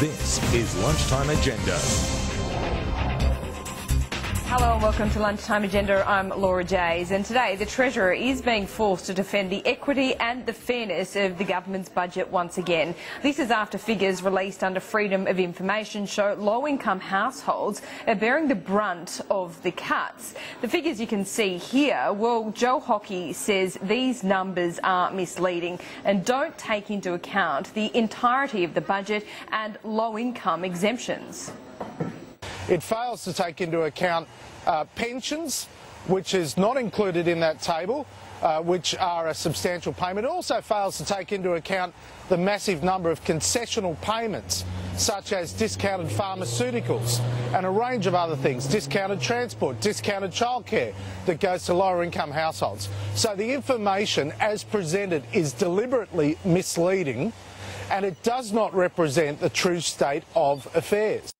This is Lunchtime Agenda. Hello and welcome to Lunchtime Agenda. I'm Laura Jays, and today the Treasurer is being forced to defend the equity and the fairness of the government's budget once again. This is after figures released under Freedom of Information show low-income households are bearing the brunt of the cuts. The figures you can see here, well, Joe Hockey says these numbers are misleading and don't take into account the entirety of the budget and low-income exemptions. It fails to take into account pensions, which is not included in that table, which are a substantial payment. It also fails to take into account the massive number of concessional payments, such as discounted pharmaceuticals and a range of other things, discounted transport, discounted childcare that goes to lower income households. So the information as presented is deliberately misleading, and it does not represent the true state of affairs.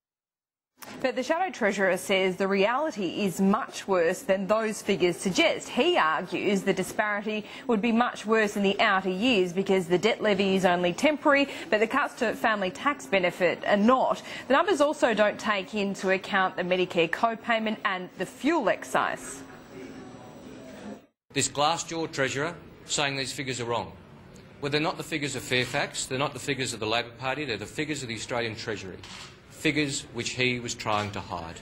But the Shadow Treasurer says the reality is much worse than those figures suggest. He argues the disparity would be much worse in the outer years because the debt levy is only temporary, but the cuts to family tax benefit are not. The numbers also don't take into account the Medicare co-payment and the fuel excise. This glass-jawed Treasurer saying these figures are wrong. Well, they're not the figures of Fairfax, they're not the figures of the Labor Party, they're the figures of the Australian Treasury. Figures which he was trying to hide.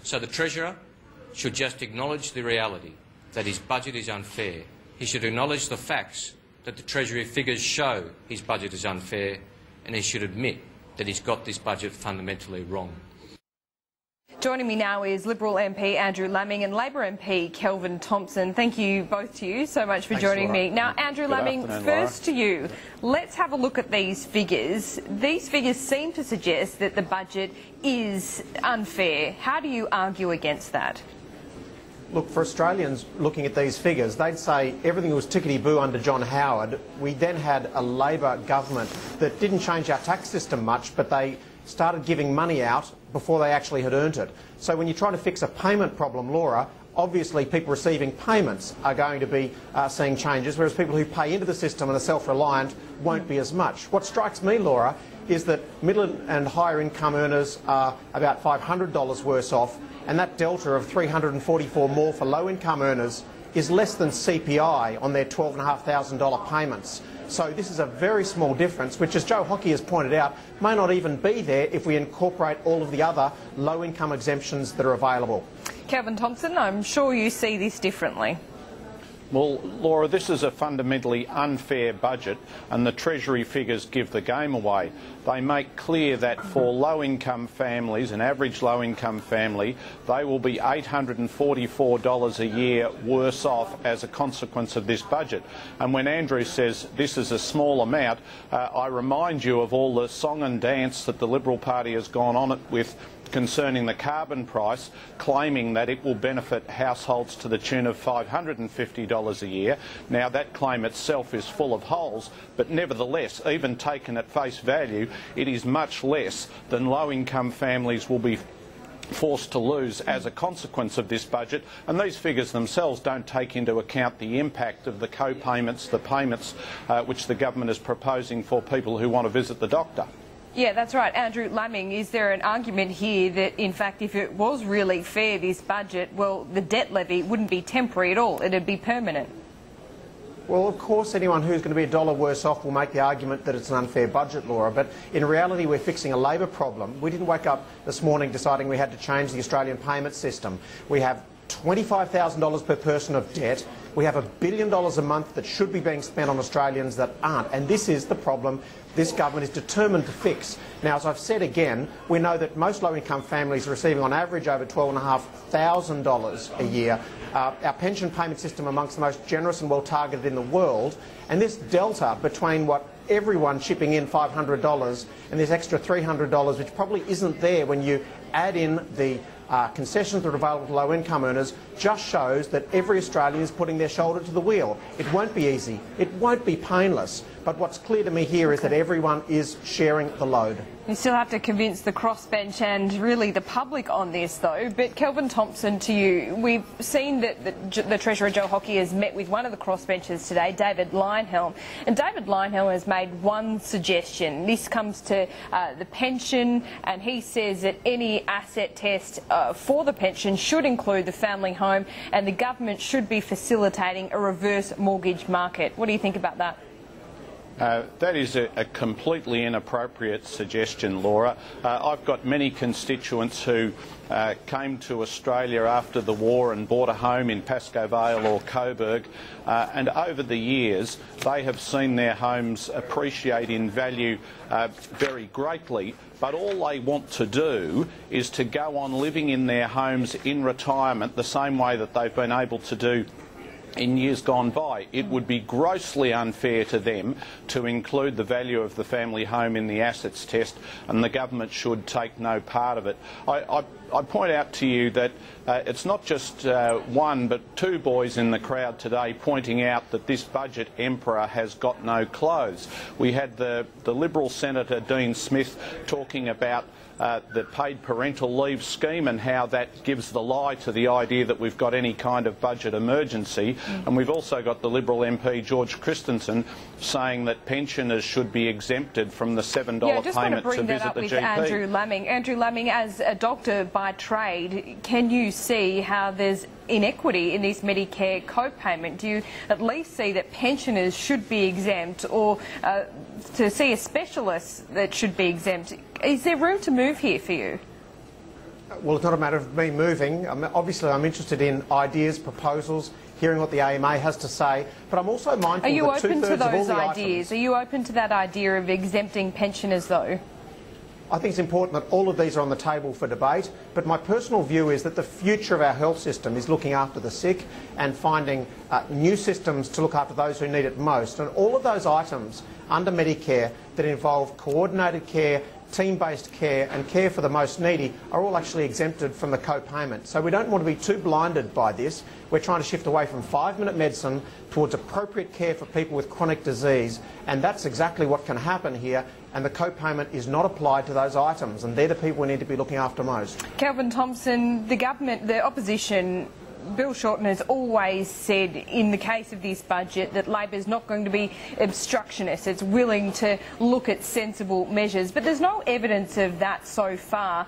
So the Treasurer should just acknowledge the reality that his budget is unfair. He should acknowledge the facts that the Treasury figures show his budget is unfair, and he should admit that he's got this budget fundamentally wrong. Joining me now is Liberal MP Andrew Laming and Labor MP Kelvin Thompson. Thank you both to you so much for joining me. Now, Andrew Laming, first to you. Let's have a look at these figures. These figures seem to suggest that the budget is unfair. How do you argue against that? Look, for Australians looking at these figures, they'd say everything was tickety-boo under John Howard. We then had a Labor government that didn't change our tax system much, but they started giving money out before they actually had earned it. So when you're trying to fix a payment problem, Laura, obviously people receiving payments are going to be seeing changes, whereas people who pay into the system and are self-reliant won't be as much. What strikes me, Laura, is that middle and higher income earners are about $500 worse off, and that delta of $344 more for low income earners is less than CPI on their $12,500 payments. So this is a very small difference, which, as Joe Hockey has pointed out, may not even be there if we incorporate all of the other low-income exemptions that are available. Kelvin Thompson, I'm sure you see this differently. Well, Laura, this is a fundamentally unfair budget, and the Treasury figures give the game away. They make clear that for low-income families, an average low-income family, they will be $844 a year worse off as a consequence of this budget. And when Andrew says this is a small amount, I remind you of all the song and dance that the Liberal Party has gone on with concerning the carbon price, claiming that it will benefit households to the tune of $550 a year. Now, that claim itself is full of holes, but nevertheless, even taken at face value, it is much less than low-income families will be forced to lose as a consequence of this budget, and these figures themselves don't take into account the impact of the co-payments, the payments which the government is proposing for people who want to visit the doctor. Yeah, that's right. Andrew Laming, is there an argument here that, in fact, if it was really fair, this budget, well, the debt levy wouldn't be temporary at all, it'd be permanent? Well, of course, anyone who's going to be $1 worse off will make the argument that it's an unfair budget, Laura, but in reality we're fixing a Labor problem. We didn't wake up this morning deciding we had to change the Australian payment system. We have $25,000 per person of debt. We have $1 billion a month that should be being spent on Australians that aren't, and this is the problem this government is determined to fix. Now, as I've said again, we know that most low-income families are receiving on average over $12,500 a year. Our pension payment system amongst the most generous and well-targeted in the world, and this delta between what everyone chipping in $500 and this extra $300, which probably isn't there when you add in the concessions that are available to low-income earners just shows that every Australian is putting their shoulder to the wheel. It won't be easy. It won't be painless. But what's clear to me here is that everyone is sharing the load. You still have to convince the crossbench and really the public on this, though. But Kelvin Thompson, to you, we've seen that the Treasurer Joe Hockey has met with one of the crossbenchers today, David Leyonhjelm, and David Leyonhjelm has made one suggestion. This comes to the pension, and he says that any asset test for the pension should include the family home, and the government should be facilitating a reverse mortgage market. What do you think about that? That is a completely inappropriate suggestion, Laura. I've got many constituents who came to Australia after the war and bought a home in Pascoe Vale or Coburg, and over the years they have seen their homes appreciate in value very greatly. But all they want to do is to go on living in their homes in retirement the same way that they've been able to do in years gone by. It would be grossly unfair to them to include the value of the family home in the assets test, and the government should take no part of it. I point out to you that it's not just one but two boys in the crowd today pointing out that this budget emperor has got no clothes. We had the Liberal Senator Dean Smith talking about the paid parental leave scheme and how that gives the lie to the idea that we've got any kind of budget emergency. And we've also got the Liberal MP George Christensen saying that pensioners should be exempted from the $7 payment to visit the GP. Andrew Laming. Andrew Laming, as a doctor by trade, can you see how there's inequity in this Medicare co-payment? Do you at least see that pensioners should be exempt, or to see a specialist that should be exempt? Is there room to move here for you? Well, it's not a matter of me moving. Obviously, I'm interested in ideas, proposals, hearing what the AMA has to say, but I'm also mindful that 2/3 of all the Are you open to those ideas? Are you open to that idea of exempting pensioners, though? I think it's important that all of these are on the table for debate, but my personal view is that the future of our health system is looking after the sick and finding new systems to look after those who need it most. And all of those items under Medicare that involve coordinated care, team-based care and care for the most needy are all actually exempted from the co-payment. So we don't want to be too blinded by this. We're trying to shift away from 5-minute medicine towards appropriate care for people with chronic disease, and that's exactly what can happen here, and the co-payment is not applied to those items, and they're the people we need to be looking after most. Kelvin Thompson, the government, the opposition, Bill Shorten has always said in the case of this budget that Labor is not going to be obstructionist. It's willing to look at sensible measures. But there's no evidence of that so far,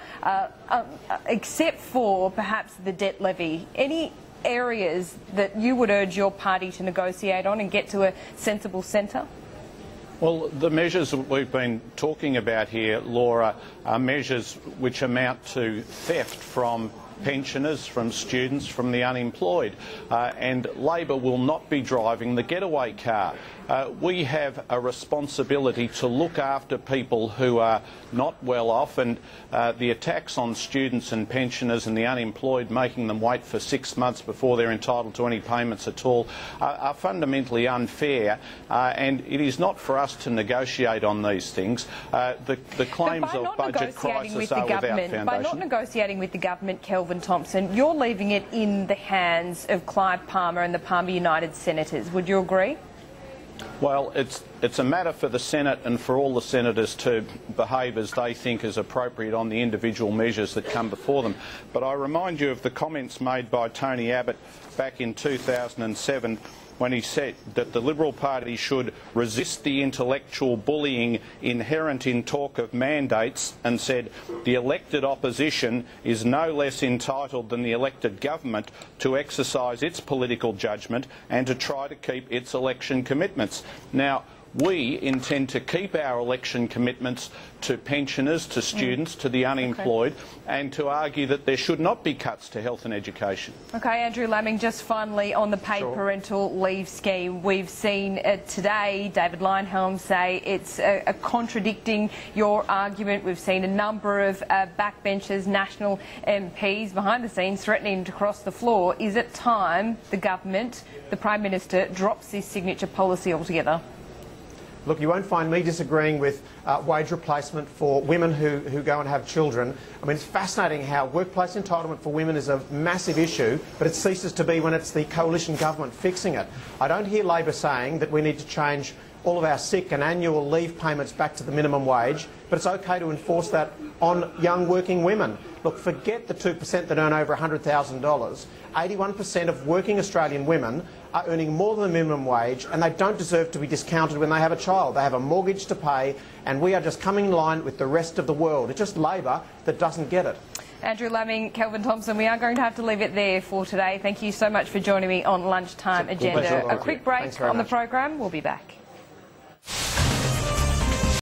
except for perhaps the debt levy. Any areas that you would urge your party to negotiate on and get to a sensible centre? Well, the measures that we've been talking about here, Laura, are measures which amount to theft from pensioners, from students, from the unemployed, and Labor will not be driving the getaway car. We have a responsibility to look after people who are not well off, and the attacks on students and pensioners and the unemployed, making them wait for 6 months before they're entitled to any payments at all, are fundamentally unfair, and it is not for us to negotiate on these things. The claims of budget crisis are without foundation. By not negotiating with the government, Kelvin Thompson, you're leaving it in the hands of Clive Palmer and the Palmer United Senators. Would you agree? Well, it's a matter for the Senate and for all the senators to behave as they think is appropriate on the individual measures that come before them. But I remind you of the comments made by Tony Abbott back in 2007 when he said that the Liberal Party should resist the intellectual bullying inherent in talk of mandates, and said the elected opposition is no less entitled than the elected government to exercise its political judgment and to try to keep its election commitments. Now, we intend to keep our election commitments to pensioners, to students, to the unemployed, and to argue that there should not be cuts to health and education. Okay, Andrew Laming, just finally on the paid parental leave scheme, we've seen today David Leyonhjelm say it's contradicting your argument. We've seen a number of backbenchers, national MPs behind the scenes threatening to cross the floor. Is it time the government, the Prime Minister, drops this signature policy altogether? Look, you won't find me disagreeing with wage replacement for women who go and have children. I mean, it's fascinating how workplace entitlement for women is a massive issue, but it ceases to be when it's the coalition government fixing it. I don't hear Labor saying that we need to change all of our sick and annual leave payments back to the minimum wage, but it's okay to enforce that on young working women. Look, forget the 2% that earn over $100,000. 81% of working Australian women are earning more than the minimum wage, and they don't deserve to be discounted when they have a child. They have a mortgage to pay, and we are just coming in line with the rest of the world. It's just Labor that doesn't get it. Andrew Laming, Kelvin Thompson, we are going to have to leave it there for today. Thank you so much for joining me on Lunchtime Agenda. Pleasure. A quick break on the program. We'll be back.